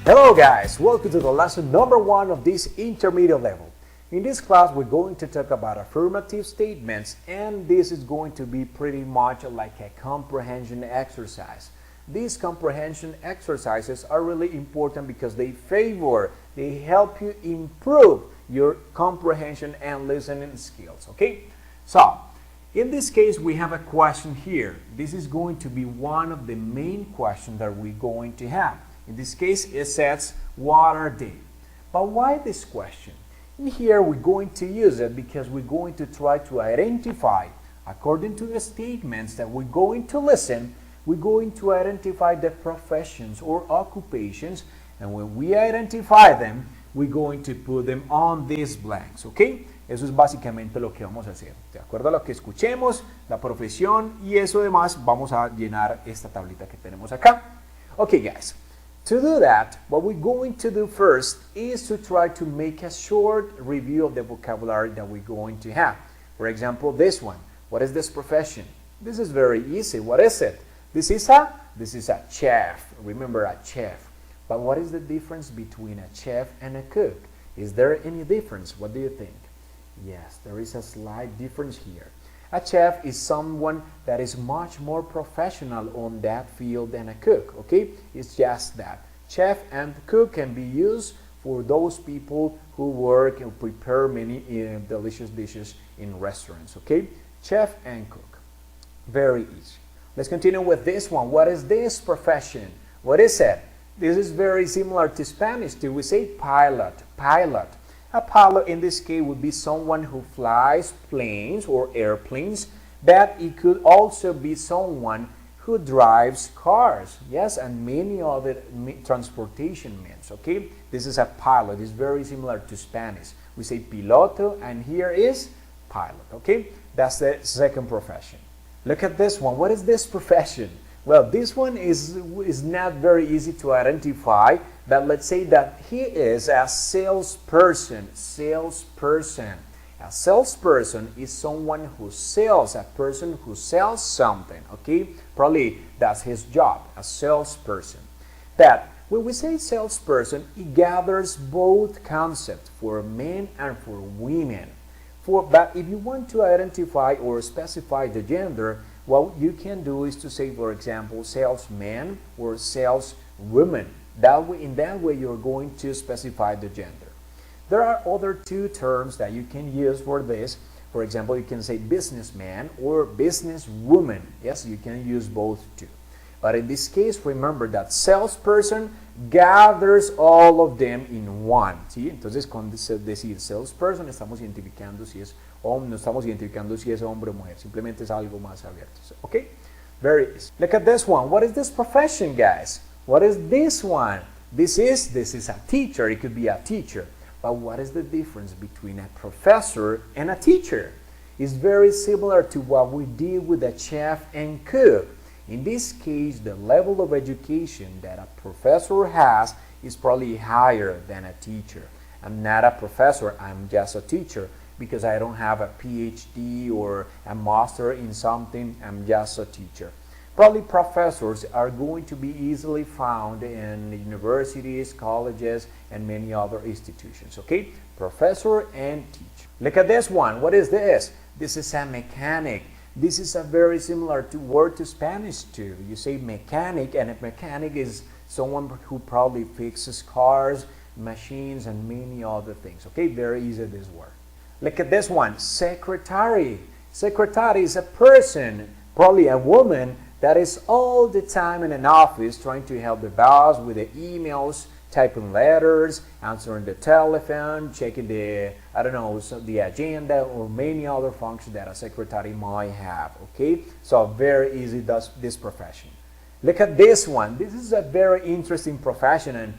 Hello guys, welcome to the lesson number 1 of this intermediate level. In this class we're going to talk about affirmative statements, and this is going to be pretty much like a comprehension exercise. These comprehension exercises are really important because they help you improve your comprehension and listening skills, okay? So, in this case we have a question here. This is going to be one of the main questions that we're going to have. In this case, it says, what are they? But why this question? In here, we're going to use it because we're going to try to identify, according to the statements that we're going to listen, we're going to identify the professions or occupations, and when we identify them, we're going to put them on these blanks, ¿ok? Eso es básicamente lo que vamos a hacer. De acuerdo a lo que escuchemos, la profesión y eso demás, vamos a llenar esta tablita que tenemos acá. Okay, guys. To do that, what we're going to do first is to try to make a short review of the vocabulary that we're going to have. For example, this one. What is this profession? This is very easy. What is it? This is a chef. Remember, a chef. But what is the difference between a chef and a cook? Is there any difference? What do you think? Yes, there is a slight difference here. A chef is someone that is much more professional on that field than a cook, okay? It's just that. Chef and cook can be used for those people who work and prepare many delicious dishes in restaurants, okay? Chef and cook. Very easy. Let's continue with this one. What is this profession? What is it? This is very similar to Spanish too. We say pilot, pilot. A pilot in this case would be someone who flies planes or airplanes, but it could also be someone who drives cars, yes, and many other transportation means, okay? This is a pilot. It's very similar to Spanish. We say piloto, and here is pilot, okay? That's the second profession. Look at this one. What is this profession? Well, this one is not very easy to identify, but let's say that he is a salesperson. Salesperson. A salesperson is someone who sells, a person who sells something, okay? Probably that's his job, a salesperson. But when we say salesperson, it gathers both concepts for men and for women. But if you want to identify or specify the gender, what you can do is to say, for example, salesman or saleswoman. In that way, you're going to specify the gender. There are other two terms that you can use for this. For example, you can say businessman or businesswoman. Yes, you can use both too. But in this case, remember that salesperson gathers all of them in one. ¿Sí? Entonces, cuando decir salesperson, estamos identificando si es hombre, no estamos identificando si es hombre o mujer. Simplemente es algo más abierto. Okay? Very easy. Look at this one. What is this profession, guys? What is this one? This is a teacher. It could be a teacher. But what is the difference between a professor and a teacher? It's very similar to what we did with a chef and cook. In this case, the level of education that a professor has is probably higher than a teacher. I'm not a professor, I'm just a teacher because I don't have a PhD or a master in something, I'm just a teacher. Probably professors are going to be easily found in universities, colleges, and many other institutions, okay? Professor and teacher. Look at this one. What is this? This is a mechanic. This is a very similar word to Spanish too. You say mechanic, and a mechanic is someone who probably fixes cars, machines, and many other things. Okay, very easy this word. Look at this one, secretary. Secretary is a person, probably a woman, that is all the time in an office trying to help the boss with the emails, typing letters, answering the telephone, checking the agenda, or many other functions that a secretary might have, okay? So very easy this profession. Look at this one. This is a very interesting profession, and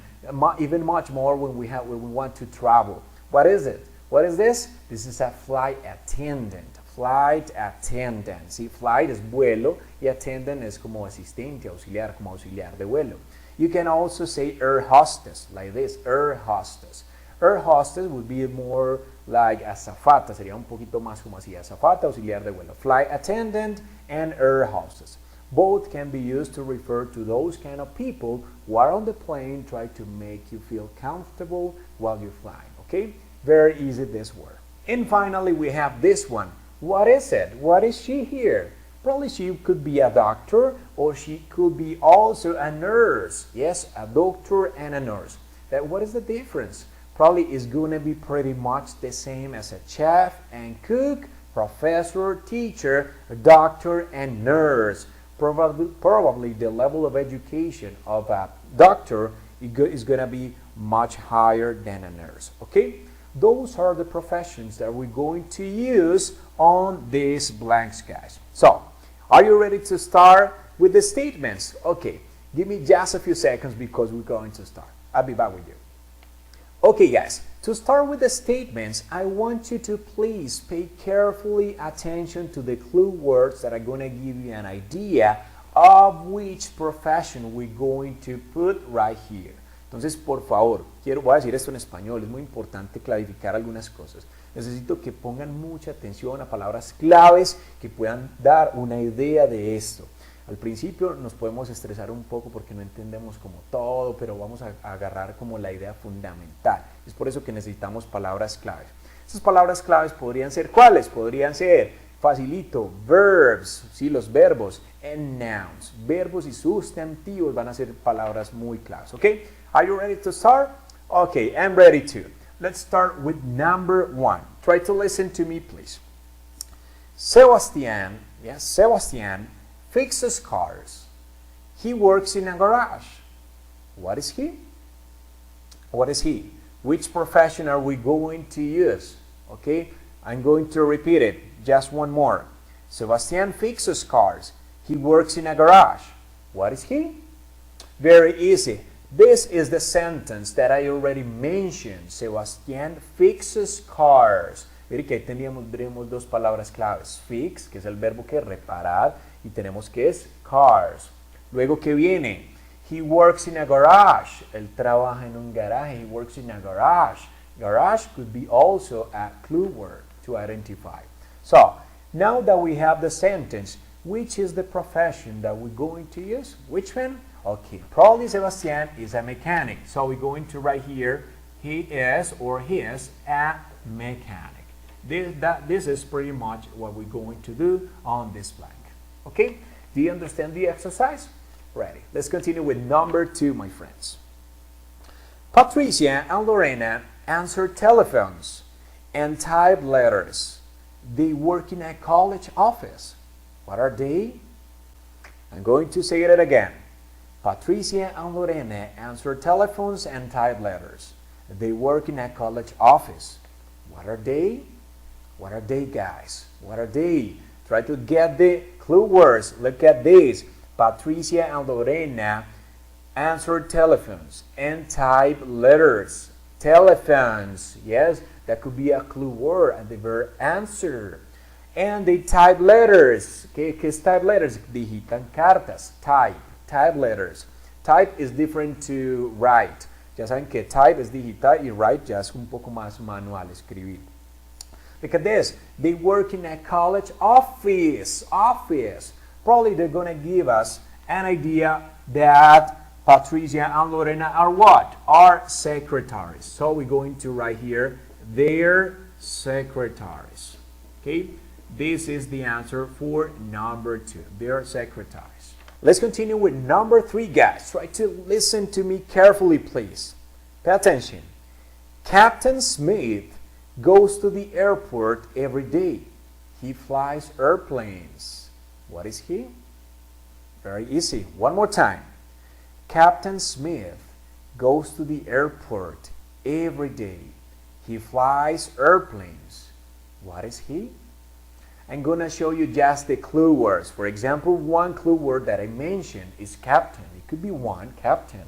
even much more when we want to travel. What is it? What is this? This is a flight attendant. Flight attendant. ¿Sí? Flight es vuelo y attendant es como asistente, auxiliar, como auxiliar de vuelo. You can also say air hostess, like this, air hostess. Air hostess would be more like azafata, sería un poquito más como así, azafata, auxiliar de vuelo. Flight attendant and air hostess. Both can be used to refer to those kind of people who are on the plane, try to make you feel comfortable while you're flying, okay? Very easy, this word. And finally, we have this one. What is it? What is she here? Probably she could be a doctor, or she could be also a nurse. Yes, a doctor and a nurse. What is the difference? Probably is going to be pretty much the same as a chef and cook, professor, teacher, doctor, and nurse. Probably the level of education of a doctor is going to be much higher than a nurse. Okay? Those are the professions that we're going to use on these blanks, guys. So, are you ready to start with the statements? Okay, give me just a few seconds because we're going to start. I'll be back with you. Okay, guys, to start with the statements, I want you to please pay carefully attention to the clue words that are going to give you an idea of which profession we're going to put right here. Entonces, por favor, voy a decir esto en español, es muy importante clarificar algunas cosas. Necesito que pongan mucha atención a palabras claves que puedan dar una idea de esto. Al principio nos podemos estresar un poco porque no entendemos como todo, pero vamos a agarrar como la idea fundamental. Es por eso que necesitamos palabras claves. Esas palabras claves podrían ser, ¿cuáles? Podrían ser, facilito, verbs, sí, los verbos, and nouns. Verbos y sustantivos van a ser palabras muy claves, ¿ok? Are you ready to start? Okay, I'm ready to. Let's start with number 1. Try to listen to me, please. Sebastian, yes, Sebastian fixes cars. He works in a garage. What is he? What is he? Which profession are we going to use? Okay, I'm going to repeat it. Just one more. Sebastian fixes cars. He works in a garage. What is he? Very easy. This is the sentence that I already mentioned. Sebastián fixes cars. Mire que ahí tenemos dos palabras claves. Fix, que es el verbo que reparar, y tenemos que es cars. Luego que viene, he works in a garage. Él trabaja en un garaje. He works in a garage. Garage could be also a clue word to identify. So, now that we have the sentence, which is the profession that we're going to use? Which one? Okay, probably Sebastian is a mechanic. So we're going to write here, he is or he is a mechanic. This is pretty much what we're going to do on this blank. Okay, do you understand the exercise? Ready. Let's continue with number 2, my friends. Patricia and Lorena answer telephones and type letters. They work in a college office. What are they? I'm going to say it again. Patricia and Lorena answer telephones and type letters. They work in a college office. What are they? What are they, guys? What are they? Try to get the clue words. Look at this. Patricia and Lorena answer telephones and type letters. Telephones. Yes, that could be a clue word and the verb answer. And they type letters. ¿Qué es type letters? Digitan cartas. Type letters. Type is different to write. Ya saben que type es digital y write ya es un poco más manual, escribir. Look at this. They work in a college office. Probably they're going to give us an idea that Patricia and Lorena are what? Are secretaries. So we're going to write here, they're secretaries. Okay? This is the answer for number 2. They're secretaries. Let's continue with number 3, guys. Try to listen to me carefully, please. Pay attention. Captain Smith goes to the airport every day. He flies airplanes. What is he? Very easy. One more time. Captain Smith goes to the airport every day. He flies airplanes. What is he? I'm going to show you just the clue words. For example, one clue word that I mentioned is captain. It could be one, captain.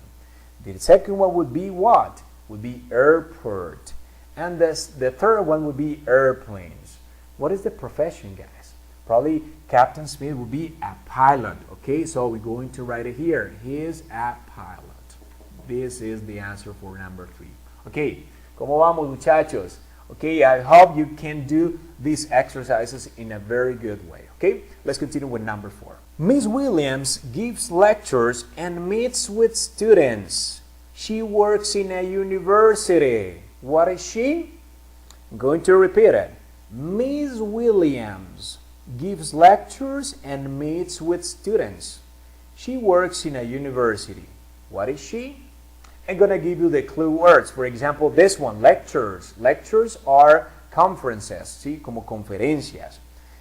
The second one would be what? Would be airport. And the third one would be airplanes. What is the profession, guys? Probably Captain Smith would be a pilot. Okay, so we're going to write it here. He is a pilot. This is the answer for number 3. Okay, ¿cómo vamos, muchachos? Okay, I hope you can do these exercises in a very good way. Okay, let's continue with number 4. Miss Williams gives lectures and meets with students. She works in a university. What is she? I'm going to repeat it. Miss Williams gives lectures and meets with students. She works in a university. What is she? I'm going to give you the clue words. For example, this one, lectures. Lectures are conferences, ¿sí? Como conferencias.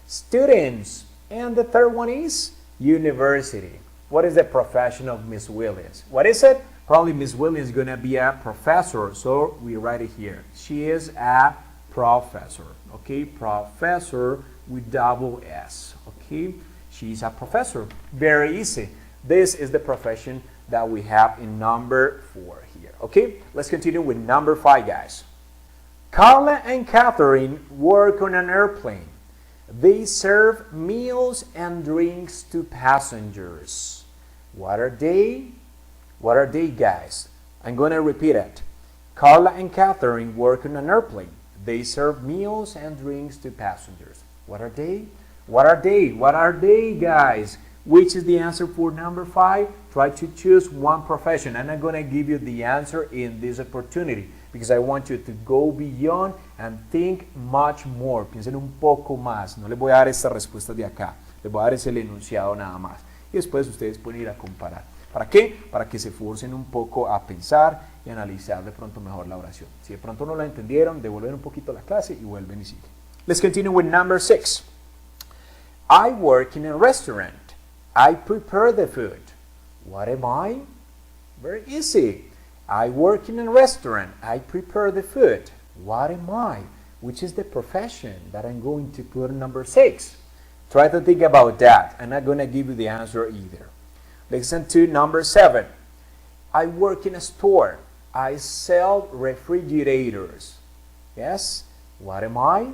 Students. And the third one is university. What is the profession of Miss Williams? What is it? Probably Miss Williams is going to be a professor, so we write it here. She is a professor, okay? Professor with double S, okay? She's a professor. Very easy. This is the profession that we have in number 4 here, okay? Let's continue with number 5, guys. Carla and Catherine work on an airplane. They serve meals and drinks to passengers. What are they? What are they, guys? I'm going to repeat it. Carla and Catherine work on an airplane. They serve meals and drinks to passengers. What are they? What are they? What are they, guys? Which is the answer for number 5? Try to choose one profession. And I'm going to give you the answer in this opportunity because I want you to go beyond and think much more. Piensen un poco más. No les voy a dar esta respuesta de acá. Les voy a dar ese enunciado nada más. Y después ustedes pueden ir a comparar. ¿Para qué? Para que se forcen un poco a pensar y analizar de pronto mejor la oración. Si de pronto no la entendieron, devuelven un poquito la clase y vuelven y siguen. Let's continue with number 6. I work in a restaurant. I prepare the food. What am I? Very easy. I work in a restaurant. I prepare the food. What am I? Which is the profession that I'm going to put in number 6. Try to think about that. I'm not going to give you the answer either. Listen to number 7. I work in a store. I sell refrigerators. Yes? What am I?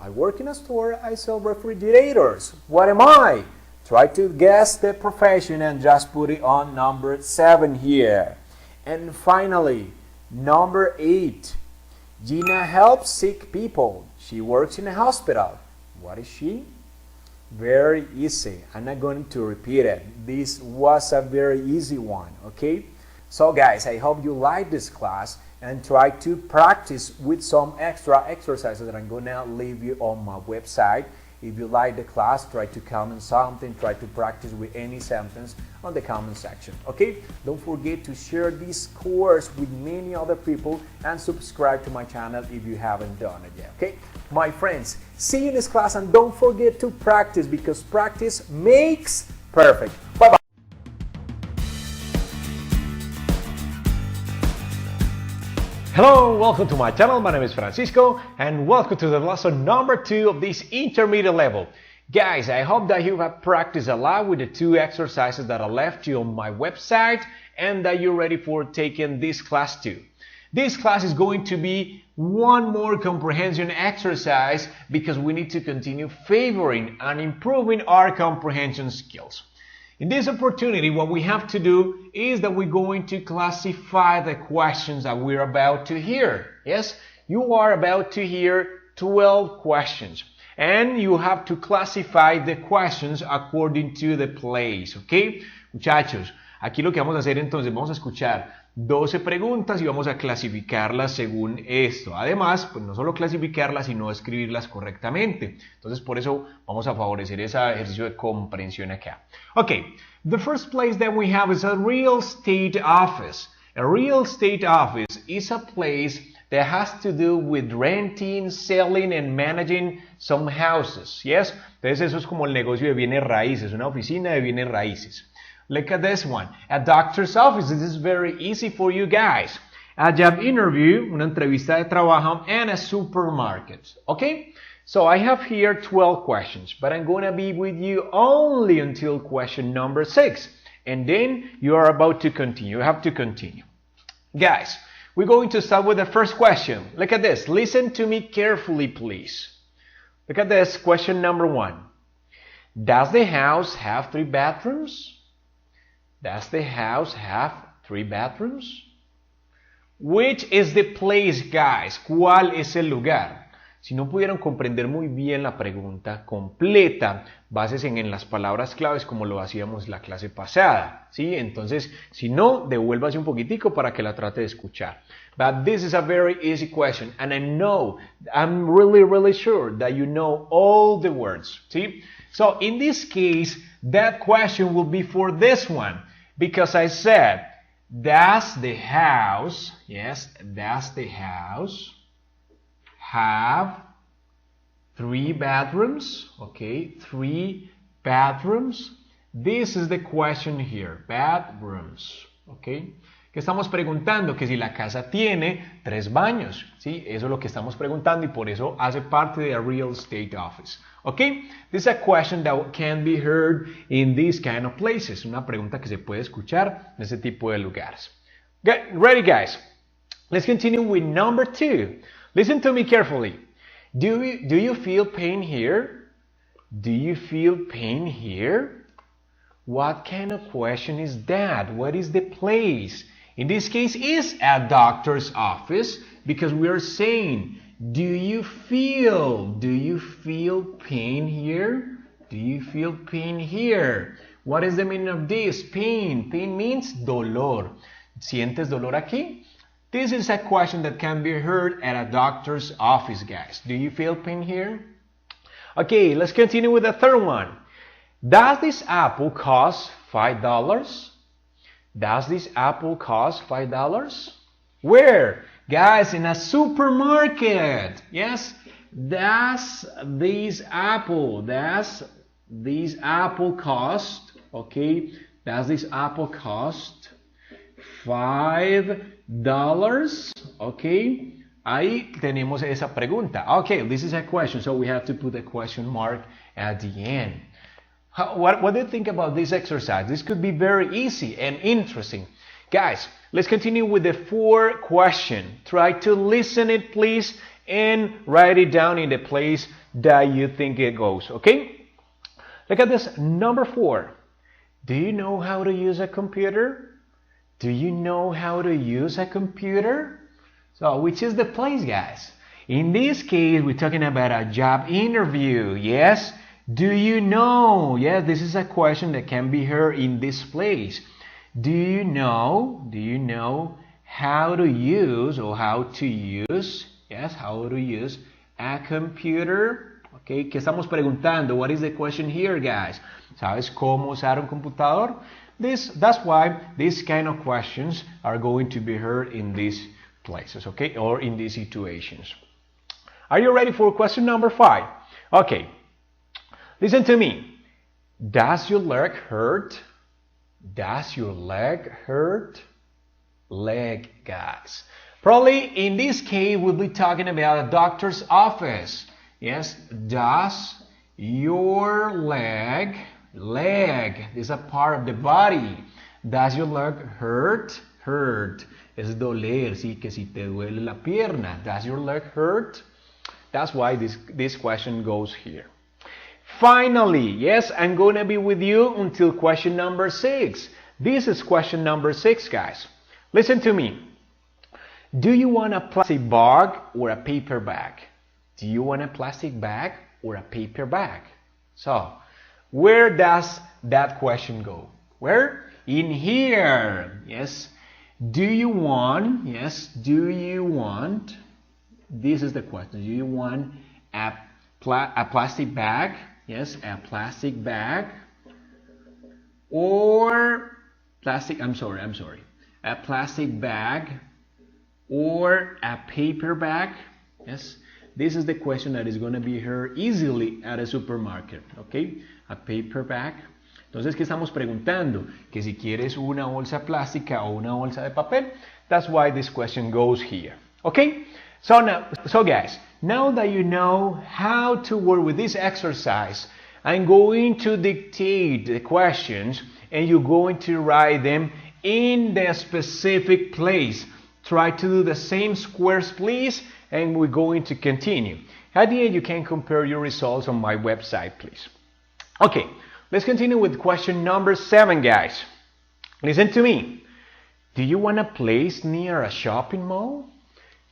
I work in a store. I sell refrigerators. What am I? Try to guess the profession and just put it on number 7 here. And finally, number 8. Gina helps sick people. She works in a hospital. What is she? Very easy. I'm not going to repeat it. This was a very easy one, okay? So guys, I hope you like this class and try to practice with some extra exercises that I'm going to leave you on my website. If you like the class, try to comment something, try to practice with any sentence on the comment section, okay? Don't forget to share this course with many other people and subscribe to my channel if you haven't done it yet, okay? My friends, see you in this class and don't forget to practice because practice makes perfect. Bye-bye. Hello, welcome to my channel. My name is Francisco and welcome to the lesson number 2 of this intermediate level. Guys, I hope that you have practiced a lot with the 2 exercises that I left you on my website and that you're ready for taking this class too. This class is going to be one more comprehension exercise because we need to continue favoring and improving our comprehension skills. In this opportunity, what we have to do is that we're going to classify the questions that we're about to hear. Yes, you are about to hear 12 questions. And you have to classify the questions according to the place. ¿Ok? Muchachos, aquí lo que vamos a hacer entonces, vamos a escuchar 12 preguntas y vamos a clasificarlas según esto. Además, pues no solo clasificarlas, sino escribirlas correctamente. Entonces, por eso vamos a favorecer ese ejercicio de comprensión acá. Okay, the first place that we have is a real estate office. A real estate office is a place that has to do with renting, selling, and managing some houses. Yes? Entonces, eso es como el negocio de bienes raíces, una oficina de bienes raíces. Look at this one. A doctor's office. This is very easy for you guys. A job interview, una entrevista de trabajo, and a supermarket. Okay? So I have here 12 questions, but I'm going to be with you only until question number 6. And then you are about to continue. You have to continue. Guys, we're going to start with the first question. Look at this. Listen to me carefully, please. Look at this. Question number 1. Does the house have 3 bathrooms? Does the house have 3 bathrooms? Which is the place, guys? ¿Cuál es el lugar? Si no pudieron comprender muy bien la pregunta completa, básense en las palabras claves como lo hacíamos la clase pasada, ¿sí? Entonces, si no, devuélvase un poquitico para que la trate de escuchar. But this is a very easy question, and I'm really sure that you know all the words, ¿sí? So, in this case, that question will be for this one, because I said, does the house, yes, does the house have 3 bathrooms? Okay, 3 bathrooms. This is the question here, bathrooms. Okay, que estamos preguntando que si la casa tiene 3 baños, ¿sí? Eso es lo que estamos preguntando y por eso hace parte de real estate office. Okay, this is a question that can be heard in these kind of places. Una pregunta que se puede escuchar en ese tipo de lugares. Get ready, guys. Let's continue with number 2. Listen to me carefully. Do you feel pain here? Do you feel pain here? What kind of question is that? What is the place? In this case, is a doctor's office because we are saying, do you feel pain here? Do you feel pain here? What is the meaning of this? Pain. Pain means dolor. ¿Sientes dolor aquí? This is a question that can be heard at a doctor's office, guys. Do you feel pain here? Okay, let's continue with the third one. Does this apple cost $5? Does this apple cost $5? Where? Guys, in a supermarket. Yes? Does this apple cost, okay? Does this apple cost $5? Okay, ahí tenemos esa pregunta. Okay, this is a question, so we have to put a question mark at the end. What do you think about this exercise? This could be very easy and interesting. Guys, let's continue with the 4th question. Try to listen it, please, and write it down in the place that you think it goes, okay? Look at this, number 4. Do you know how to use a computer? Do you know how to use a computer? So, which is the place, guys? In this case, we're talking about a job interview, yes? Do you know? Yes, this is a question that can be heard in this place. Do you know how to use yes, how to use a computer? Okay, ¿qué estamos preguntando? What is the question here, guys? ¿Sabes cómo usar un computador? That's why these kind of questions are going to be heard in these places, okay, or in these situations. Are you ready for question number 5? Okay, listen to me. Does your leg hurt? Does your leg hurt? Leg, guys. Probably in this case, we'll be talking about a doctor's office. Yes, does your leg is a part of the body. Does your leg hurt? Hurt es doler, sí, que si te duele la pierna. Does your leg hurt? That's why this question goes here. Finally, yes, I'm going to be with you until question number 6. This is question number 6, guys. Listen to me. Do you want a plastic bag or a paper bag? Do you want a plastic bag or a paper bag? So, where does that question go? Where? In here. Yes. Do you want? This is the question. Do you want a plastic bag? Yes, a plastic bag. Or a plastic bag or a paper bag? Yes. This is the question that is going to be heard easily at a supermarket, okay? A paper bag. Entonces, ¿qué estamos preguntando? Que si quieres una bolsa plástica o una bolsa de papel. That's why this question goes here, okay? So guys, now that you know how to work with this exercise, I'm going to dictate the questions and you're going to write them in the specific place. Try to do the same squares, please, and we're going to continue. At the end, you can compare your results on my website, please. Okay, let's continue with question number 7, guys. Listen to me. Do you want a place near a shopping mall?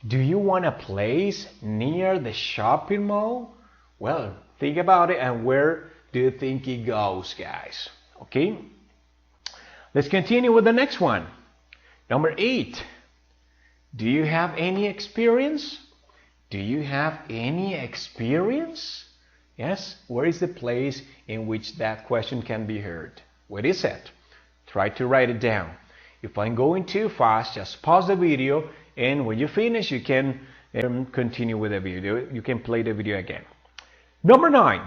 Do you want a place near the shopping mall? Well, think about it, and where do you think it goes, guys? Okay? Let's continue with the next one. Number 8. Do you have any experience? Do you have any experience? Yes, where is the place in which that question can be heard? What is it? Try to write it down. If I'm going too fast, just pause the video, and when you finish, you can continue with the video. You can play the video again. Number 9.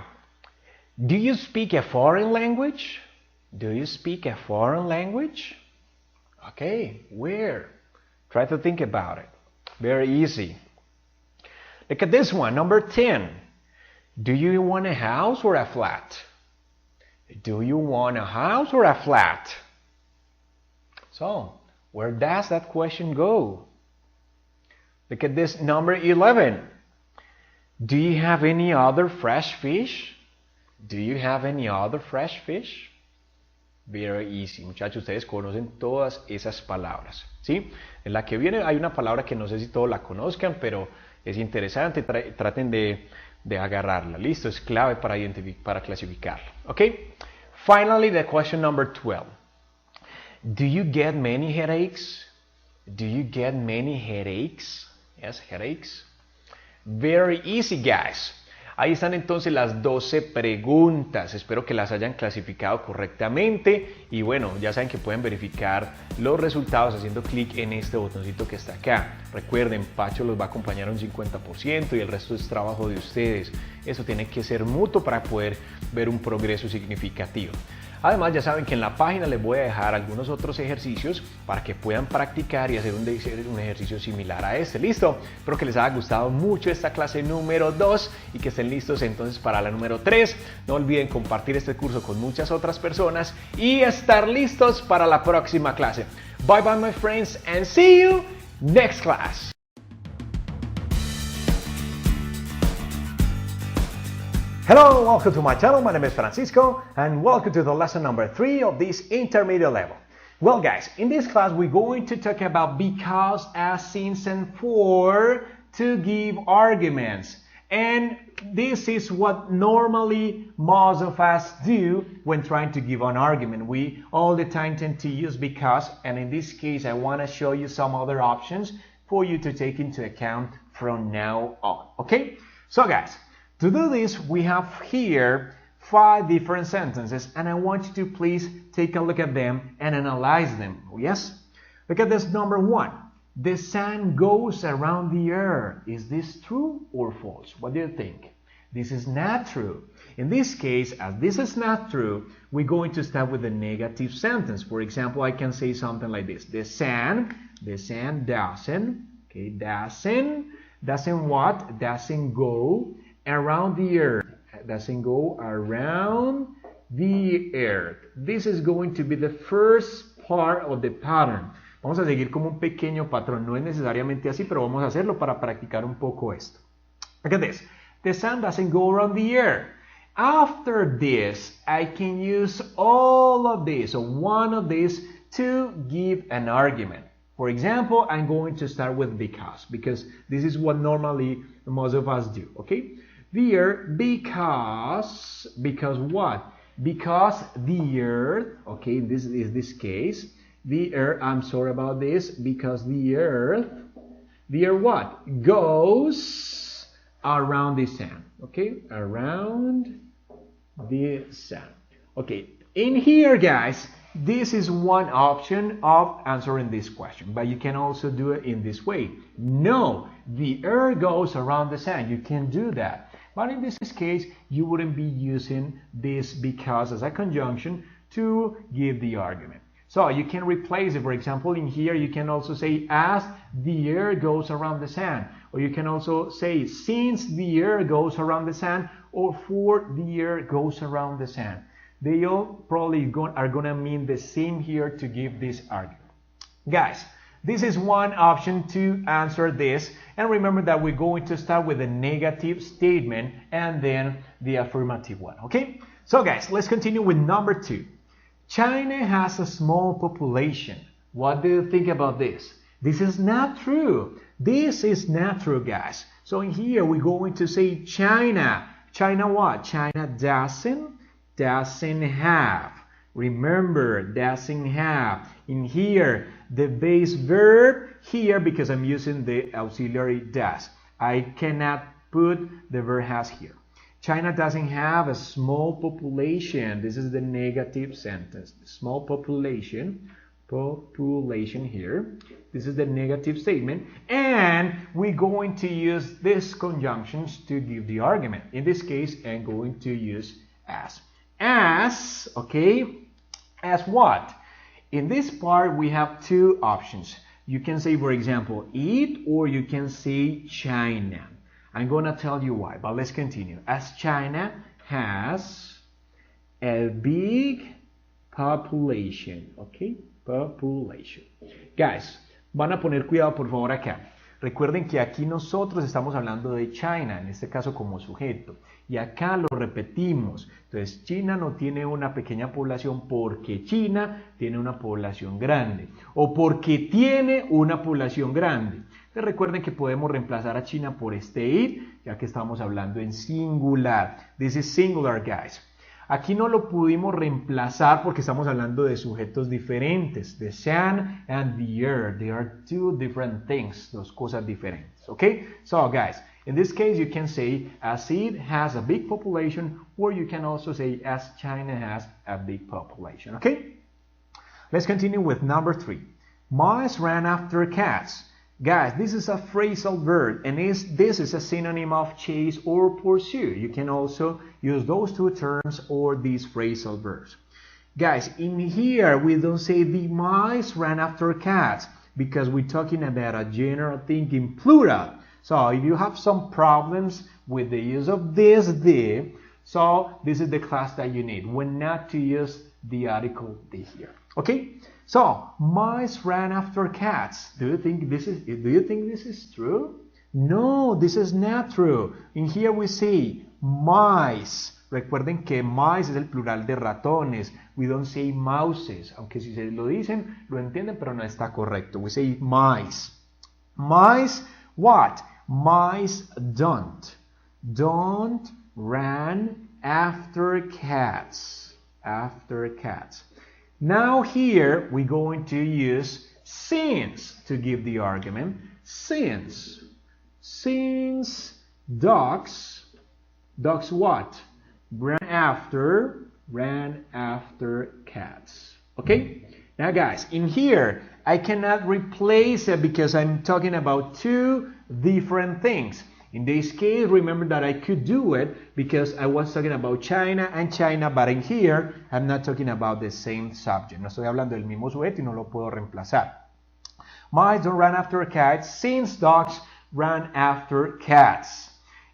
Do you speak a foreign language? Do you speak a foreign language? Okay, where? Try to think about it. Very easy. Look at this one, number 10. Do you want a house or a flat? Do you want a house or a flat? So, where does that question go? Look at this, number 11. Do you have any other fresh fish? Do you have any other fresh fish? Very easy. Muchachos, ustedes conocen todas esas palabras, ¿sí? En la que viene hay una palabra que no sé si todos la conozcan, pero es interesante. Traten de agarrarla. Listo, es clave para clasificarla. Okay? Finally, the question number 12. Do you get many headaches? Do you get many headaches? Yes, headaches. Very easy, guys. Ahí están entonces las 12 preguntas. Espero que las hayan clasificado correctamente. Y bueno, ya saben que pueden verificar los resultados haciendo clic en este botoncito que está acá. Recuerden, Pacho los va a acompañar un 50% y el resto es trabajo de ustedes. Eso tiene que ser mutuo para poder ver un progreso significativo. Además, ya saben que en la página les voy a dejar algunos otros ejercicios para que puedan practicar y hacer un ejercicio similar a este. ¿Listo? Espero que les haya gustado mucho esta clase número 2 y que estén listos entonces para la número 3. No olviden compartir este curso con muchas otras personas y estar listos para la próxima clase. Bye bye, my friends, and see you next class. Hello, welcome to my channel. My name is Francisco and welcome to the lesson number 3 of this intermediate level. Well guys, in this class we're going to talk about because, as, since, and for to give arguments. And this is what normally most of us do when trying to give an argument. We all the time tend to use because, and in this case I want to show you some other options for you to take into account from now on. Okay? So guys, to do this, we have here 5 different sentences, and I want you to please take a look at them and analyze them. Yes? Look at this number 1. The sun goes around the earth. Is this true or false? What do you think? This is not true. In this case, as this is not true, we're going to start with a negative sentence. For example, I can say something like this. The sun doesn't, okay, doesn't what? Doesn't go around the earth. Doesn't go around the earth. This is going to be the first part of the pattern. Vamos a seguir como un pequeño patrón. No es necesariamente así, pero vamos a hacerlo para practicar un poco esto. Look at this. The sun doesn't go around the earth. After this, I can use all of this, or one of these, to give an argument. For example, I'm going to start with because this is what normally most of us do, okay? There, because what? Because the earth, okay, this is this case, the earth, I'm sorry about this, because the earth what? Goes around the sun, okay? Around the sun. Okay, in here, guys, this is one option of answering this question, but you can also do it in this way. No, the earth goes around the sun. You can do that. But in this case, you wouldn't be using this because as a conjunction to give the argument. So you can replace it. For example, in here, you can also say as the earth goes around the sun. Or you can also say since the earth goes around the sun, or for the earth goes around the sun. They all probably are going to mean the same here to give this argument. Guys, this is one option to answer this. And remember that we're going to start with a negative statement and then the affirmative one. Okay? So guys, let's continue with number 2. China has a small population. What do you think about this? This is not true. This is not true, guys. So in here we're going to say China. China what? China doesn't have. Remember, doesn't have. In here, the base verb here, because I'm using the auxiliary does. I cannot put the verb has here. China doesn't have a small population. This is the negative sentence. Small population here. This is the negative statement. And we're going to use these conjunctions to give the argument. In this case, I'm going to use as. As, okay? As what? In this part, we have two options. You can say, for example, it, or you can say China. I'm going to tell you why, but let's continue. As China has a big population, okay? Population. Guys, van a poner cuidado por favor acá. Recuerden que aquí nosotros estamos hablando de China, en este caso como sujeto. Y acá lo repetimos. Entonces, China no tiene una pequeña población porque China tiene una población grande. O porque tiene una población grande. Entonces, recuerden que podemos reemplazar a China por este it, ya que estamos hablando en singular. This is singular, guys. Aquí no lo pudimos reemplazar porque estamos hablando de sujetos diferentes. The sun and the earth. They are two different things. Dos cosas diferentes. Okay? So, guys, in this case, you can say as it has a big population, or you can also say as China has a big population. Okay? Let's continue with number 3. Mice ran after cats. Guys, this is a phrasal verb, and this is a synonym of chase or pursue. You can also use those two terms or these phrasal verbs. Guys, in here we don't say the mice ran after cats because we're talking about a general thing in plural. So if you have some problems with the use of this, so this is the class that you need when not to use the article the here. Okay? So, mice ran after cats. Do you think this is true? No, this is not true. In here we say mice. Recuerden que mice es el plural de ratones. We don't say mouses. Aunque si se lo dicen, lo entienden, pero no está correcto. We say mice. Mice, what? Mice don't run after cats. After cats. Now here we're going to use since to give the argument. Since dogs what? Ran after cats. Okay? Now guys, in here I cannot replace it because I'm talking about two different things. In this case, remember that I could do it because I was talking about China and China, but in here, I'm not talking about the same subject. No estoy hablando del mismo sujeto y no lo puedo reemplazar. Mice don't run after cats since dogs run after cats.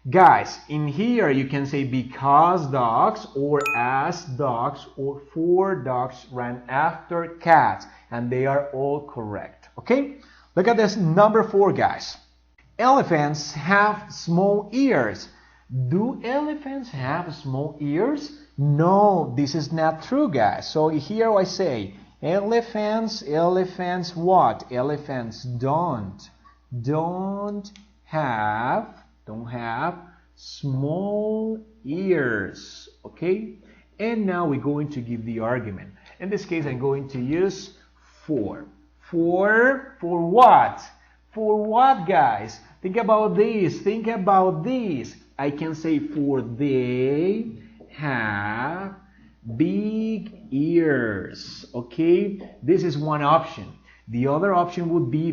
Guys, in here you can say because dogs or as dogs or for dogs ran after cats, and they are all correct. Okay? Look at this number 4, guys. Elephants have small ears. Do elephants have small ears? No, this is not true, guys. So here I say elephants what? Elephants don't have small ears. Okay? And now we're going to give the argument. In this case, I'm going to use for. For what? For what, guys? Think about this. Think about this. I can say for they have big ears. Okay? This is one option. The other option would be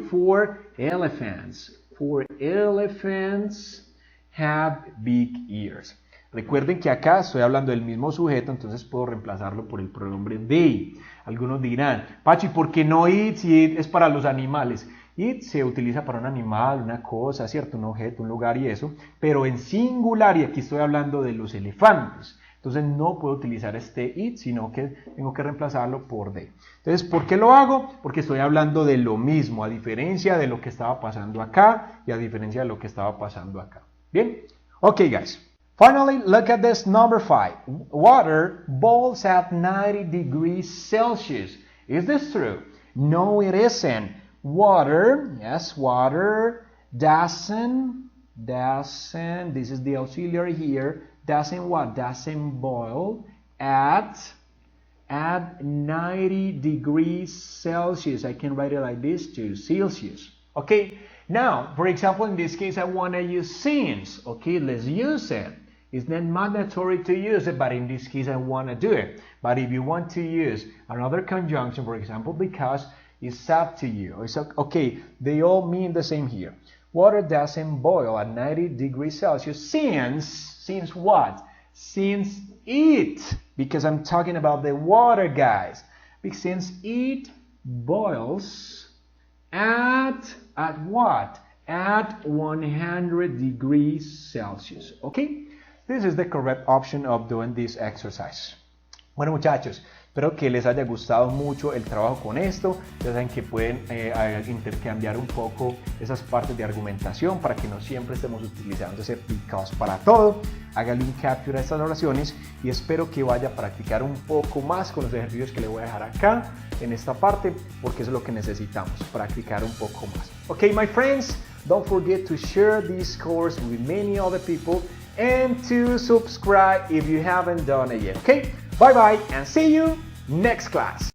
for elephants. For elephants have big ears. Recuerden que acá estoy hablando del mismo sujeto, entonces puedo reemplazarlo por el pronombre they. Algunos dirán, Pachi, ¿por qué no it si it es para los animales? It se utiliza para un animal, una cosa, ¿cierto? Un objeto, un lugar y eso, pero en singular, y aquí estoy hablando de los elefantes. Entonces no puedo utilizar este it, sino que tengo que reemplazarlo por they. Entonces, ¿por qué lo hago? Porque estoy hablando de lo mismo, a diferencia de lo que estaba pasando acá y a diferencia de lo que estaba pasando acá. ¿Bien? Okay, guys. Finally, look at this number 5. Water boils at 90 degrees Celsius. Is this true? No, it isn't. Water, yes, water doesn't, this is the auxiliary here, doesn't what? Doesn't boil at 90 degrees Celsius. I can write it like this too, Celsius. Okay, now, for example, in this case, I want to use since. Okay, let's use it. It's not mandatory to use it, but in this case, I want to do it. But if you want to use another conjunction, for example, because, it's up to you. It's okay, they all mean the same here. Water doesn't boil at 90 degrees Celsius since what? Since it, because I'm talking about the water, guys. Since it boils at what? At 100 degrees Celsius. Okay? This is the correct option of doing this exercise. Bueno, muchachos, espero que les haya gustado mucho el trabajo con esto. Ya saben que pueden intercambiar un poco esas partes de argumentación para que no siempre estemos utilizando ese because para todo. Háganle un capture a estas oraciones y espero que vaya a practicar un poco más con los ejercicios que le voy a dejar acá en esta parte, porque eso es lo que necesitamos, practicar un poco más. Okay, my friends, don't forget to share this course with many other people and to subscribe if you haven't done it yet. Okay, bye bye and see you next class.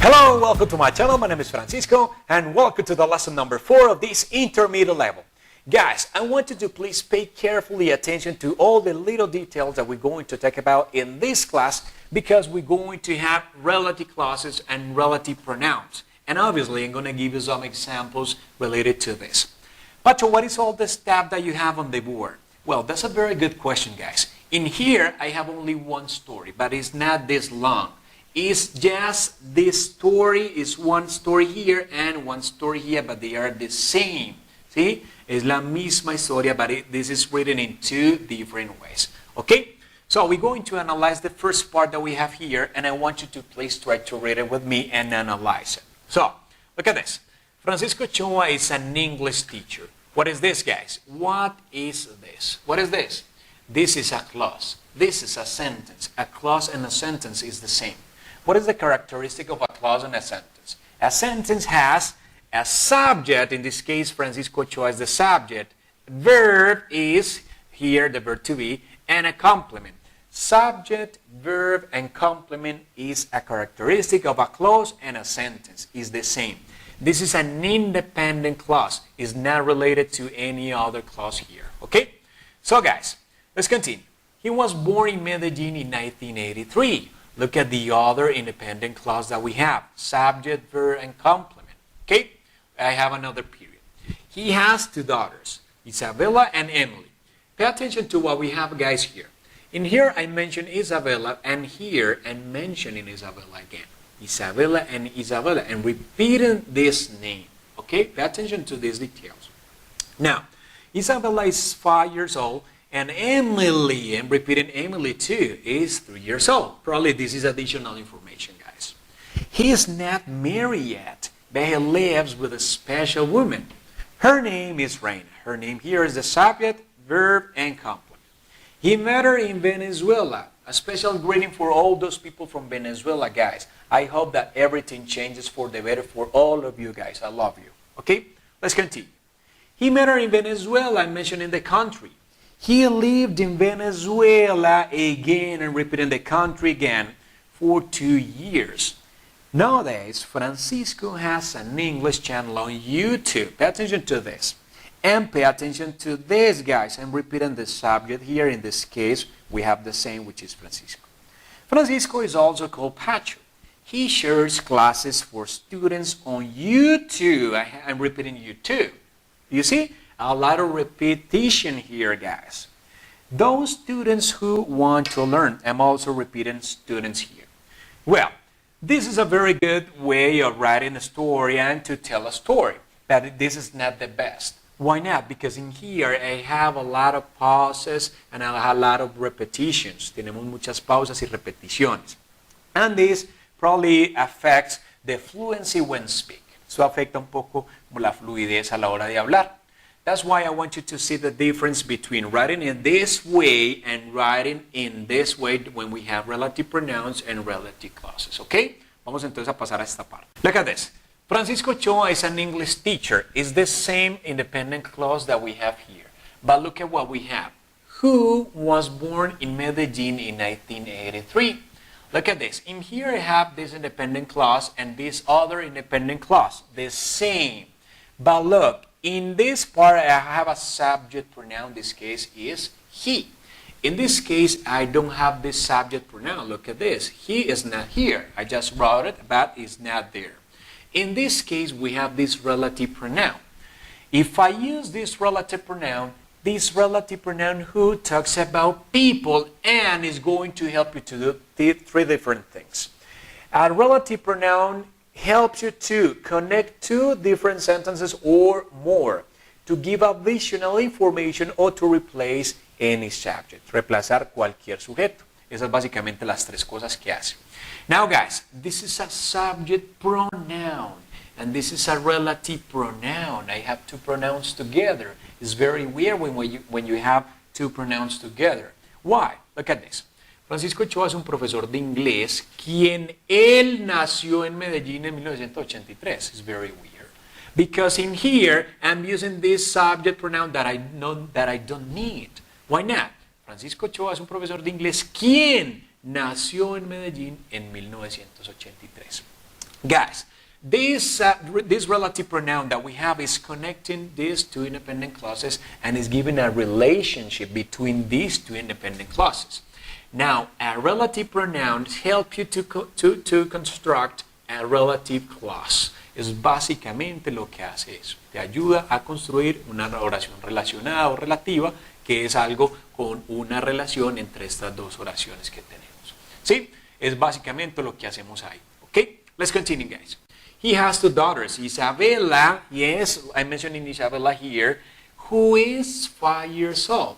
Hello, welcome to my channel. My name is Francisco and welcome to the lesson number 4 of this intermediate level. Guys, I want you to please pay carefully attention to all the little details that we're going to talk about in this class, because we're going to have relative clauses and relative pronouns. And obviously, I'm going to give you some examples related to this. But what is all the stuff that you have on the board? Well, that's a very good question, guys. In here, I have only one story, but it's not this long. It's just this story is one story here and one story here, but they are the same. See? Es la misma historia, but this is written in two different ways. Okay? So we're going to analyze the first part that we have here, and I want you to please try to read it with me and analyze it. So, look at this. Francisco Ochoa is an English teacher. What is this, guys? What is this? What is this? This is a clause. This is a sentence. A clause and a sentence is the same. What is the characteristic of a clause and a sentence? A sentence has a subject. In this case, Francisco Ochoa is the subject. Verb is, here, the verb to be, and a complement. Subject, verb, and complement is a characteristic of a clause, and a sentence is the same. This is an independent clause. It's not related to any other clause here. Okay? So guys, let's continue. He was born in Medellin in 1983. Look at the other independent clause that we have. Subject, verb, and complement. Okay? I have another period. He has two daughters, Isabella and Emily. Pay attention to what we have, guys, here. In here, I mentioned Isabella, and here I'm mentioning Isabella again. Isabella, and repeating this name. Okay? Pay attention to these details. Now, Isabella is 5 years old, and Emily, and repeating Emily too, is 3 years old. Probably this is additional information, guys. He is not married yet, but he lives with a special woman. Her name is Reina. Her name here is the subject, verb, and complement. He met her in Venezuela. A special greeting for all those people from Venezuela, guys. I hope that everything changes for the better for all of you guys. I love you. Okay? Let's continue. He met her in Venezuela. I mentioned in the country. He lived in Venezuela again, and repeating the country again, for 2 years. Nowadays, Francisco has an English channel on YouTube. Pay attention to this. And pay attention to this, guys. I'm repeating the subject here. In this case, we have the same, which is Francisco. Francisco is also called Pacho. He shares classes for students on YouTube. I'm repeating YouTube. You see? A lot of repetition here, guys. Those students who want to learn. I'm also repeating students here. Well, this is a very good way of writing a story and to tell a story. But this is not the best. Why not? Because in here I have a lot of pauses and a lot of repetitions. Tenemos muchas pausas y repeticiones. And this probably affects the fluency when speaking. Eso afecta un poco la fluidez a la hora de hablar. That's why I want you to see the difference between writing in this way and writing in this way when we have relative pronouns and relative clauses, okay? Vamos entonces a pasar a esta parte. Look at this. Francisco Ochoa is an English teacher. It's the same independent clause that we have here. But look at what we have. Who was born in Medellin in 1983? Look at this. In here I have this independent clause and this other independent clause. The same. But look, in this part I have a subject pronoun. This case is he. In this case, I don't have this subject pronoun. Look at this. He is not here. I just wrote it, but it's not there. In this case, we have this relative pronoun. If I use this relative pronoun who talks about people and is going to help you to do three different things. A relative pronoun helps you to connect two different sentences or more, to give additional information or to replace any subject. Reemplazar cualquier sujeto. Esas básicamente las tres cosas que hace. Now guys, this is a subject pronoun and this is a relative pronoun. I have two pronouns together. It's very weird when you have two pronouns together. Why? Look at this. Francisco Ochoa es un profesor de inglés quien él nació en Medellín en 1983. It's very weird. Because in here, I'm using this subject pronoun that I don't need. Why not? Francisco Ochoa es un profesor de inglés quien nació en Medellín en 1983. Guys, this relative pronoun that we have is connecting these two independent clauses and is giving a relationship between these two independent clauses. Now, a relative pronoun helps you to construct a relative clause. Es básicamente lo que hace eso. Te ayuda a construir una oración relacionada o relativa, que es algo con una relación entre estas dos oraciones que tenemos. ¿Sí? Es básicamente lo que hacemos ahí. Okay? Let's continue, guys. He has two daughters. Isabella, yes, I'm mentioning Isabella here, who is 5 years old.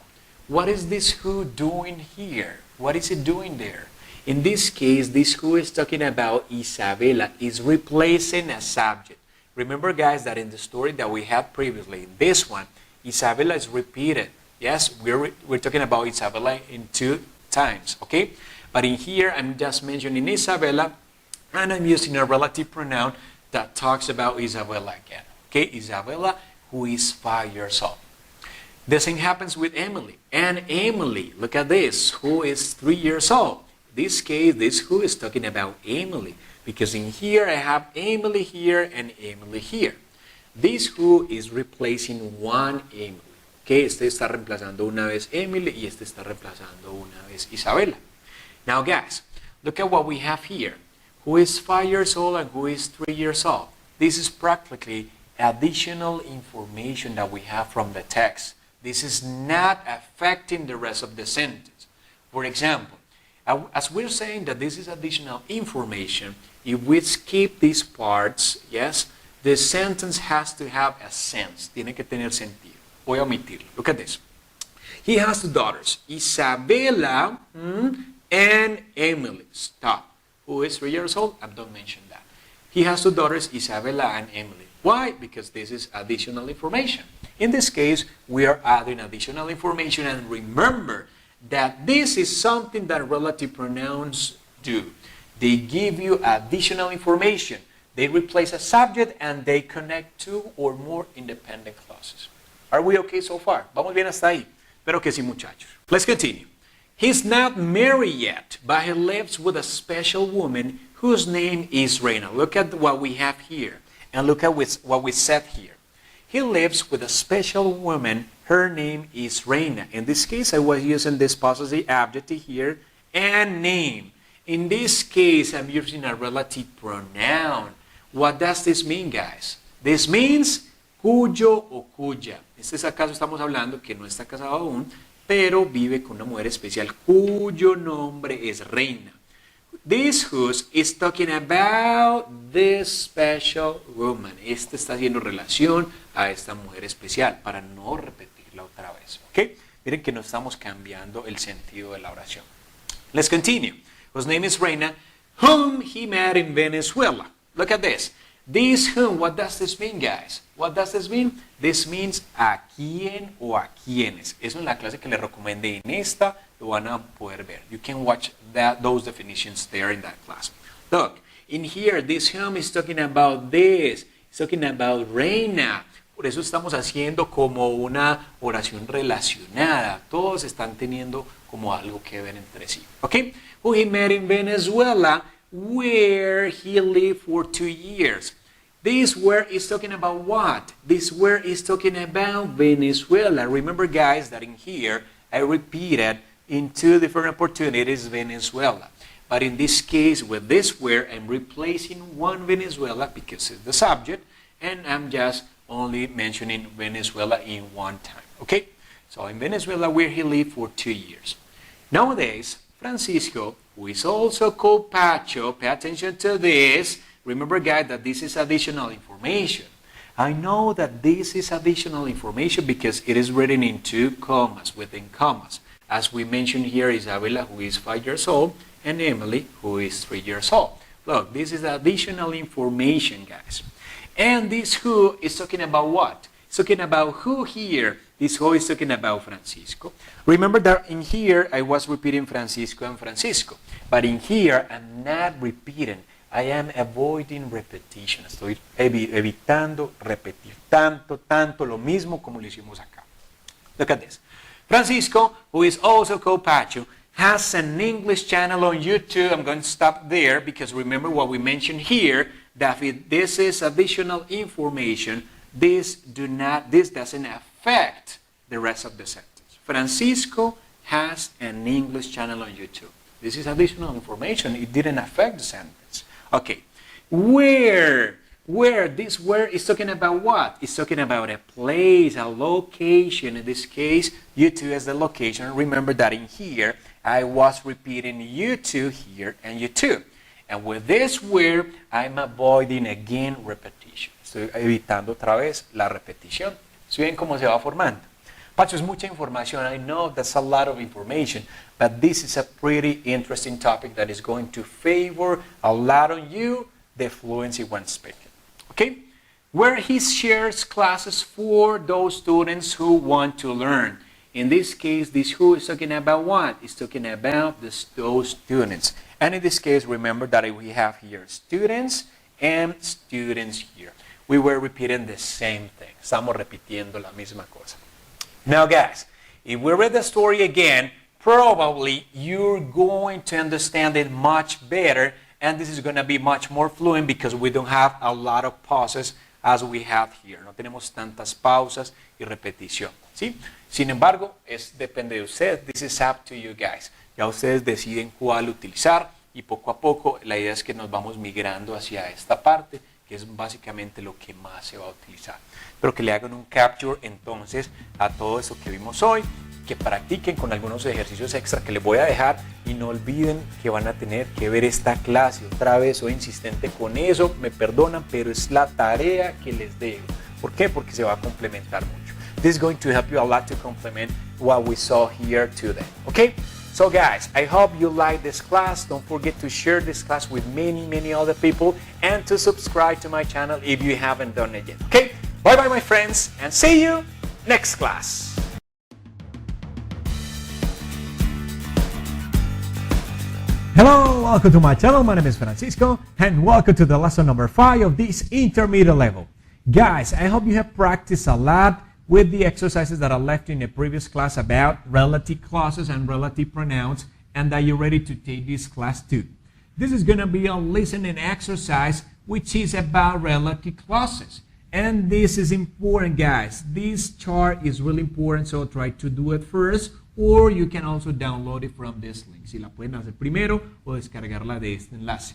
What is this who doing here? What is it doing there? In this case, this who is talking about Isabella is replacing a subject. Remember, guys, that in the story that we had previously, in this one, Isabella is repeated. Yes, we're talking about Isabella in 2 times, okay? But in here, I'm just mentioning Isabella, and I'm using a relative pronoun that talks about Isabella again. Okay, Isabella, who is 5 years old. The same happens with Emily. And Emily, look at this, who is 3 years old. In this case, this who is talking about Emily, because in here I have Emily here and Emily here. This who is replacing one Emily. Okay, este está reemplazando una vez Emily y este está reemplazando una vez Isabella. Now guys, look at what we have here. Who is 5 years old and who is 3 years old. This is practically additional information that we have from the text. This is not affecting the rest of the sentence. For example, as we're saying that this is additional information, if we skip these parts, yes, the sentence has to have a sense. Tiene que tener sentido. Voy a omitirlo. Look at this. He has 2 daughters, Isabella and Emily. Stop. Who is 3 years old? I don't mention that. He has 2 daughters, Isabella and Emily. Why? Because this is additional information. In this case, we are adding additional information, and remember that this is something that relative pronouns do. They give you additional information. They replace a subject and they connect 2 or more independent clauses. Are we okay so far? Vamos bien hasta ahí. Espero que sí, muchachos. Let's continue. He's not married yet, but he lives with a special woman whose name is Reina. Look at what we have here, and look at what we said here. He lives with a special woman. Her name is Reina. In this case, I was using this possessive adjective here, and name. In this case, I'm using a relative pronoun. What does this mean, guys? This means cuyo o cuya. En este caso estamos hablando que no está casado aún, pero vive con una mujer especial cuyo nombre es Reina. This whose is talking about this special woman. Este está haciendo relación a esta mujer especial para no repetirla otra vez. ¿Ok? Miren que no estamos cambiando el sentido de la oración. Let's continue. Whose name is Reina, whom he met in Venezuela. Look at this. This whom, what does this mean, guys? What does this mean? This means a quién o a quiénes. Eso en la clase que les recomendé en esta lo van a poder ver. You can watch those definitions there in that class. Look, in here, this whom is talking about this. It's talking about reina. Por eso estamos haciendo como una oración relacionada. Todos están teniendo como algo que ver entre sí. Okay? Who he met in Venezuela, where he lived for 2 years. This where is talking about what? This where is talking about Venezuela. Remember, guys, that in here, I repeated in 2 different opportunities Venezuela. But in this case, with this where, I'm replacing one Venezuela because it's the subject, and I'm just only mentioning Venezuela in one time. Okay? So in Venezuela, where he lived for 2 years. Nowadays, Francisco, who is also called Pacho, pay attention to this. Remember, guys, that this is additional information. I know that this is additional information because it is written in 2 commas, within commas. As we mentioned here, Isabella, who is 5 years old, and Emily, who is 3 years old. Look, this is additional information, guys. And this who is talking about what? It's talking about who here. This who is talking about Francisco. Remember that in here, I was repeating Francisco and Francisco. But in here, I'm not repeating. I am avoiding repetition. Estoy evitando repetir tanto lo mismo como lo hicimos acá. Look at this. Francisco, who is also called Pacho, has an English channel on YouTube. I'm going to stop there because remember what we mentioned here, that if this is additional information, this doesn't affect the rest of the sentence. Francisco has an English channel on YouTube. This is additional information. It didn't affect the sentence. Okay. Where this where is talking about what? It's talking about a place, a location. In this case, YouTube as the location. Remember that in here, I was repeating YouTube here and YouTube. And with this where, I'm avoiding again repetition. Estoy evitando otra vez la repetición. ¿Sí ven cómo se va formando? Pacho, es mucha información. I know that's a lot of information, but this is a pretty interesting topic that is going to favor a lot on you, the fluency when speaking. Okay? Where he shares classes for those students who want to learn. In this case, this who is talking about what? It's talking about those students. And in this case, remember that we have here students and students here. We were repeating the same thing. Estamos repitiendo la misma cosa. Now, guys, if we read the story again, probably you're going to understand it much better, and this is going to be much more fluent because we don't have a lot of pauses as we have here. No tenemos tantas pausas y repetición, ¿sí? Sin embargo, depende de ustedes. This is up to you guys. Ya ustedes deciden cuál utilizar y poco a poco la idea es que nos vamos migrando hacia esta parte, que es básicamente lo que más se va a utilizar. Pero que le hagan un capture entonces a todo eso que vimos hoy, que practiquen con algunos ejercicios extra que les voy a dejar y no olviden que van a tener que ver esta clase otra vez. Soy insistente con eso, me perdonan, pero es la tarea que les dejo. ¿Por qué? Porque se va a complementar mucho. This is going to help you a lot to complement what we saw here today. Okay? So guys, I hope you like this class. Don't forget to share this class with many other people and to subscribe to my channel if you haven't done it yet. Okay? Bye bye my friends and see you next class. Hello, welcome to my channel. My name is Francisco and welcome to the lesson number 5 of this intermediate level. Guys, I hope you have practiced a lot with the exercises that I left in the previous class about relative clauses and relative pronouns, and that you're ready to take this class too. This is going to be a listening exercise which is about relative clauses. And this is important, guys. This chart is really important, so try to do it first, or you can also download it from this link. Si la pueden hacer primero o descargarla de este enlace.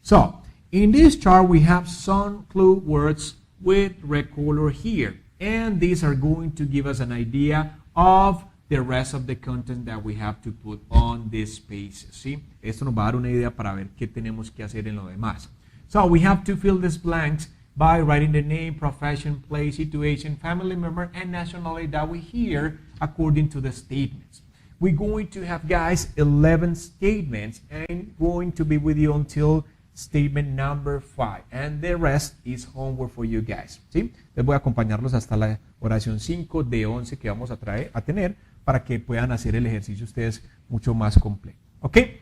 So, in this chart we have some clue words with red color here. And these are going to give us an idea of the rest of the content that we have to put on these spaces. ¿Sí? Esto nos va a dar una idea para ver qué tenemos que hacer en lo demás. So we have to fill these blanks by writing the name, profession, place, situation, family member, and nationality that we hear according to the statements. We're going to have, guys, 11 statements and going to be with you until statement number 5. And the rest is homework for you guys. ¿Sí? Les voy a acompañarlos hasta la oración 5 de 11 que vamos a tener para que puedan hacer el ejercicio ustedes mucho más completo. Okay?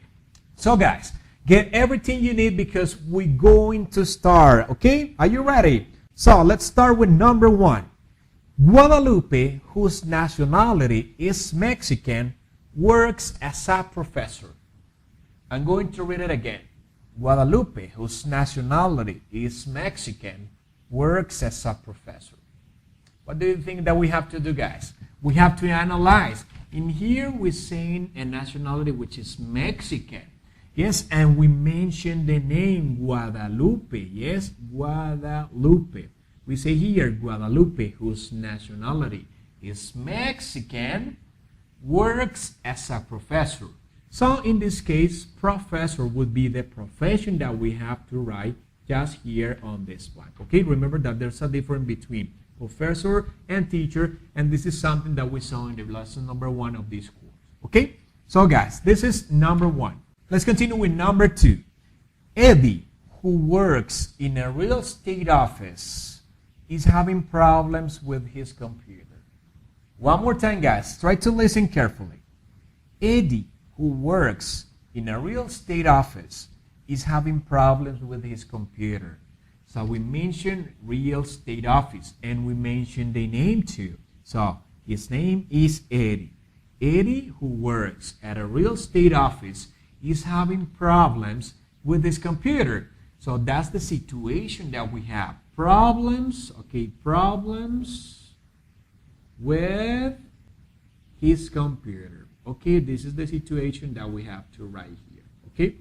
So guys, get everything you need because we're going to start. Okay? Are you ready? So let's start with number 1. Guadalupe, whose nationality is Mexican, works as a professor. I'm going to read it again. Guadalupe, whose nationality is Mexican, works as a professor. What do you think that we have to do, guys? We have to analyze. In here, we're saying a nationality which is Mexican. Yes, and we mentioned the name Guadalupe. Yes, Guadalupe. We say here, Guadalupe, whose nationality is Mexican, works as a professor. So in this case, professor would be the profession that we have to write just here on this blank. Okay, remember that there's a difference between professor and teacher, and this is something that we saw in the lesson number 1 of this course. Okay, so guys, this is number 1. Let's continue with number 2. Eddie, who works in a real estate office, is having problems with his computer. One more time, guys. Try to listen carefully. Eddie, who works in a real estate office, is having problems with his computer. So we mentioned real estate office, and we mentioned the name too. So his name is Eddie. Eddie, who works at a real estate office, is having problems with his computer. So that's the situation that we have. Problems, okay, problems with his computer. Okay, this is the situation that we have to write here. Okay.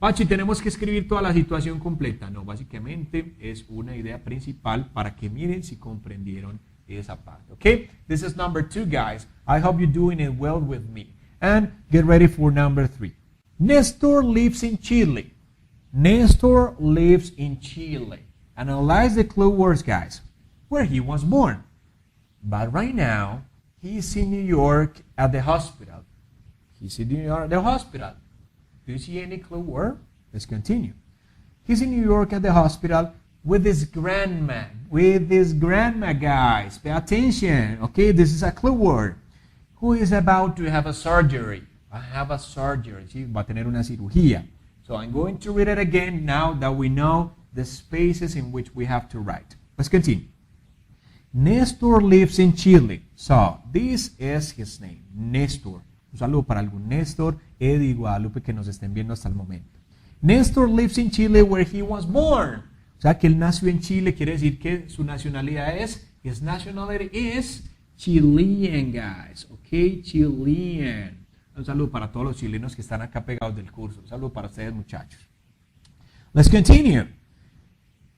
Pachi, tenemos que escribir toda la situación completa. No, básicamente es una idea principal para que miren si comprendieron esa parte. Okay, this is number 2, guys. I hope you're doing it well with me. And get ready for number 3. Nestor lives in Chile. Nestor lives in Chile. Analyze the clue words, guys. Where he was born. But right now, he's in New York at the hospital. He's in New York at the hospital. Do you see any clue word? Let's continue. He's in New York at the hospital with his grandma. With his grandma, guys. Pay attention. Okay, this is a clue word. Who is about to have a surgery. I have a surgery. ¿Sí? Va a tener una cirugía. So I'm going to read it again now that we know the spaces in which we have to write. Let's continue. Nestor lives in Chile. So this is his name, Nestor. Un saludo para algún Néstor, Eddie y Guadalupe que nos estén viendo hasta el momento. Nestor lives in Chile where he was born. O sea que él nació en Chile, quiere decir que su nacionalidad es, his nationality is Chilean, guys. Okay, Chilean. Un saludo para todos los chilenos que están acá pegados del curso. Un saludo para ustedes, muchachos. Let's continue.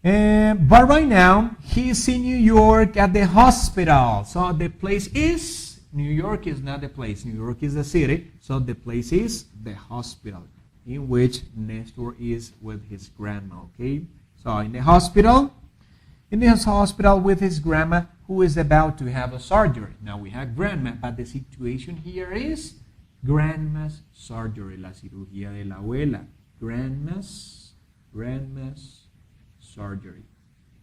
But right now, he's in New York at the hospital. So the place is, New York is not the place. New York is the city. So the place is the hospital in which Nestor is with his grandma. Okay. So in the hospital with his grandma who is about to have a surgery. Now we have grandma, but the situation here is grandma's surgery. La cirugía de la abuela. Grandma's surgery.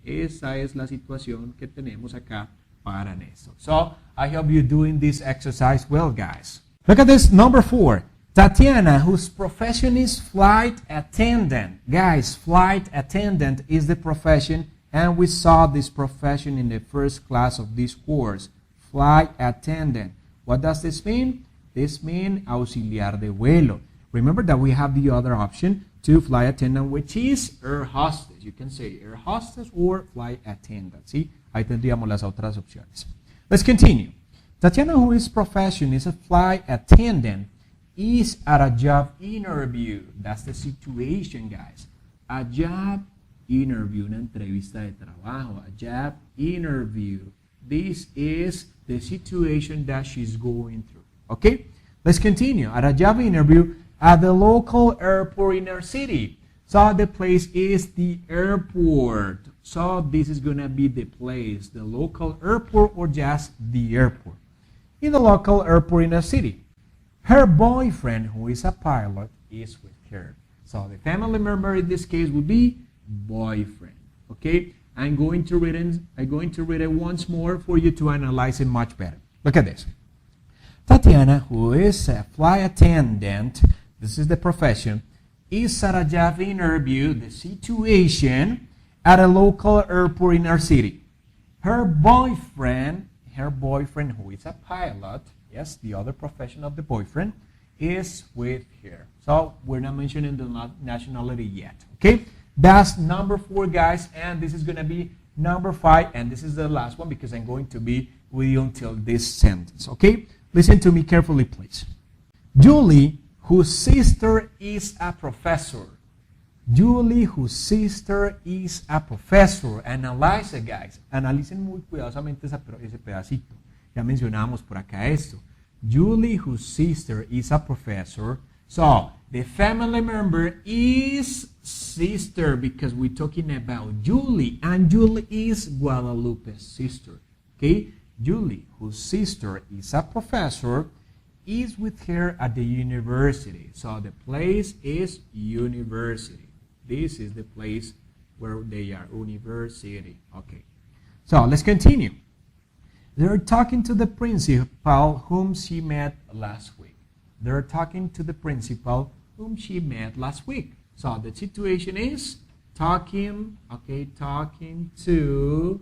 Esa es la situación que tenemos acá para Néstor. So, I hope you're doing this exercise well, guys. Look at this, number 4. Tatiana, whose profession is flight attendant. Guys, flight attendant is the profession, and we saw this profession in the first class of this course. Flight attendant. What does this mean? This means auxiliar de vuelo. Remember that we have the other option to flight attendant, which is air hostess. You can say air hostess or flight attendant. ¿Sí? Ahí tendríamos las otras opciones. Let's continue. Tatiana, whose profession is a flight attendant, is at a job interview. That's the situation, guys. A job interview, una entrevista de trabajo, a job interview. This is the situation that she's going through. Okay? Let's continue. At a job interview at the local airport in our city. So the place is the airport. So this is going to be the place, the local airport or just the airport. In the local airport in our city. Her boyfriend, who is a pilot, is with her. So the family member in this case would be boyfriend. Okay? I'm going to read it once more for you to analyze it much better. Look at this. Tatiana, who is a flight attendant, this is the profession, is at a job interview, the situation, at a local airport in our city. Her boyfriend, who is a pilot, yes, the other profession of the boyfriend, is with her. So we're not mentioning the nationality yet. Okay? That's number 4, guys, and this is going to be number 5, and this is the last one because I'm going to be with you until this sentence. Okay? Listen to me carefully, please. Julie, whose sister is a professor. Julie, whose sister is a professor. Analyze it, guys. Analicen muy cuidadosamente ese pedacito. Ya mencionamos por acá esto. Julie, whose sister is a professor. So, the family member is sister because we're talking about Julie. And Julie is Guadalupe's sister. Okay? Julie, whose sister is a professor, is with her at the university. So the place is university. This is the place where they are, university. Okay. So let's continue. They're talking to the principal whom she met last week. They're talking to the principal whom she met last week. So the situation is talking to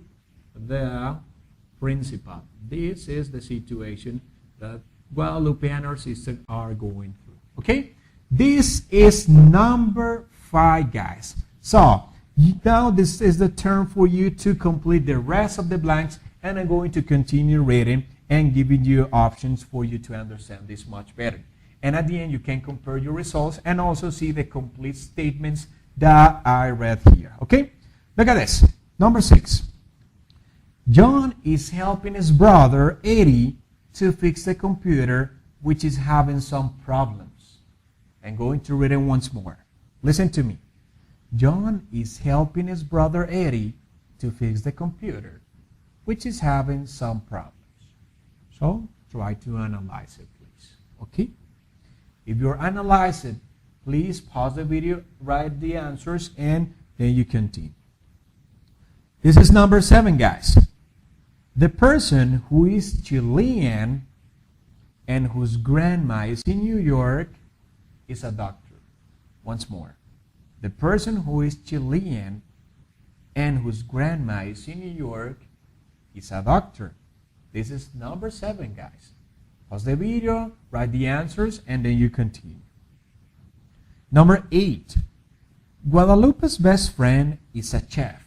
the principal. This is the situation that Guadalupe and her sister are going through. Okay? This is number 5, guys. So, now this is the turn for you to complete the rest of the blanks, and I'm going to continue reading and giving you options for you to understand this much better. And at the end, you can compare your results and also see the complete statements that I read here. Okay? Look at this. Number 6. John is helping his brother, Eddie, to fix the computer, which is having some problems. I'm going to read it once more. Listen to me. John is helping his brother, Eddie, to fix the computer, which is having some problems. So, try to analyze it, please. Okay? If you're analyzing, please pause the video, write the answers, and then you continue. This is number 7, guys. The person who is Chilean and whose grandma is in New York is a doctor. Once more. The person who is Chilean and whose grandma is in New York is a doctor. This is number 7, guys. Pause the video, write the answers, and then you continue. Number 8. Guadalupe's best friend is a chef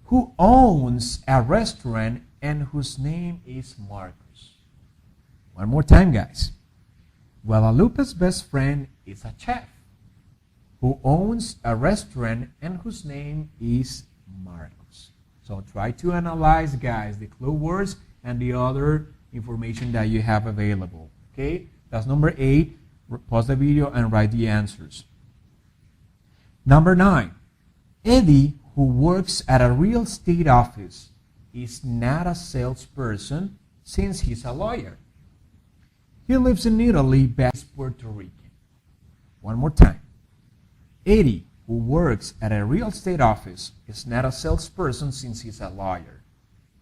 who owns a restaurant and whose name is Marcos. One more time, guys. Guadalupe's best friend is a chef who owns a restaurant and whose name is Marcos. So try to analyze, guys, the clue words and the other information that you have available. Okay? That's number 8. Pause the video and write the answers. Number 9. Eddie, who works at a real estate office, is not a salesperson since he's a lawyer. He lives in Italy but is Puerto Rican. One more time. Eddie, who works at a real estate office, is not a salesperson since he's a lawyer.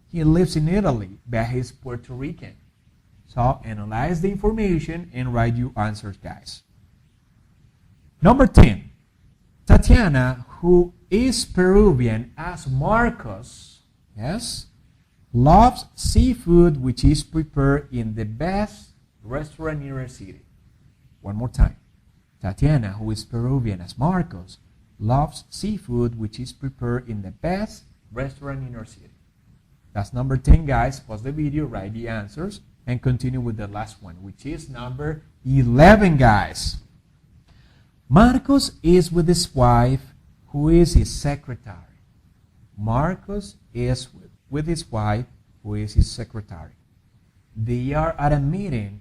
He lives in Italy but he's Puerto Rican. So analyze the information and write your answers, guys. Number 10. Tatiana, who is Peruvian as Marcos, yes, loves seafood which is prepared in the best restaurant near her city. One more time. Tatiana, who is Peruvian as Marcos, loves seafood which is prepared in the best restaurant in her city. That's number 10, guys. Pause the video, write the answers, and continue with the last one, which is number 11, guys. Marcos is with his wife, who is his secretary. Marcos is with his wife, who is his secretary. They are at a meeting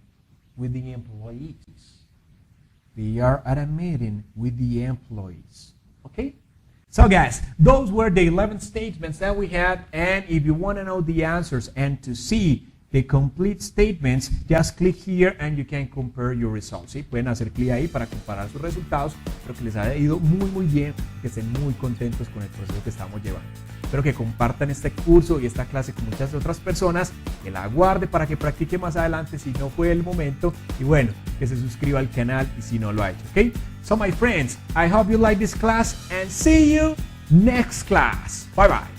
with the employees. They are at a meeting with the employees. Okay? So guys, those were the 11 statements that we had, and if you want to know the answers and to see the complete statements, just click here and you can compare your results. ¿Sí? Pueden hacer clic ahí para comparar sus resultados. Espero que les haya ido muy bien, que estén muy contentos con el proceso que estamos llevando. Espero que compartan este curso y esta clase con muchas otras personas, que la guarde para que practique más adelante si no fue el momento, y bueno, que se suscriba al canal y si no lo ha hecho, ¿ok? So my friends, I hope you like this class and see you next class. Bye bye.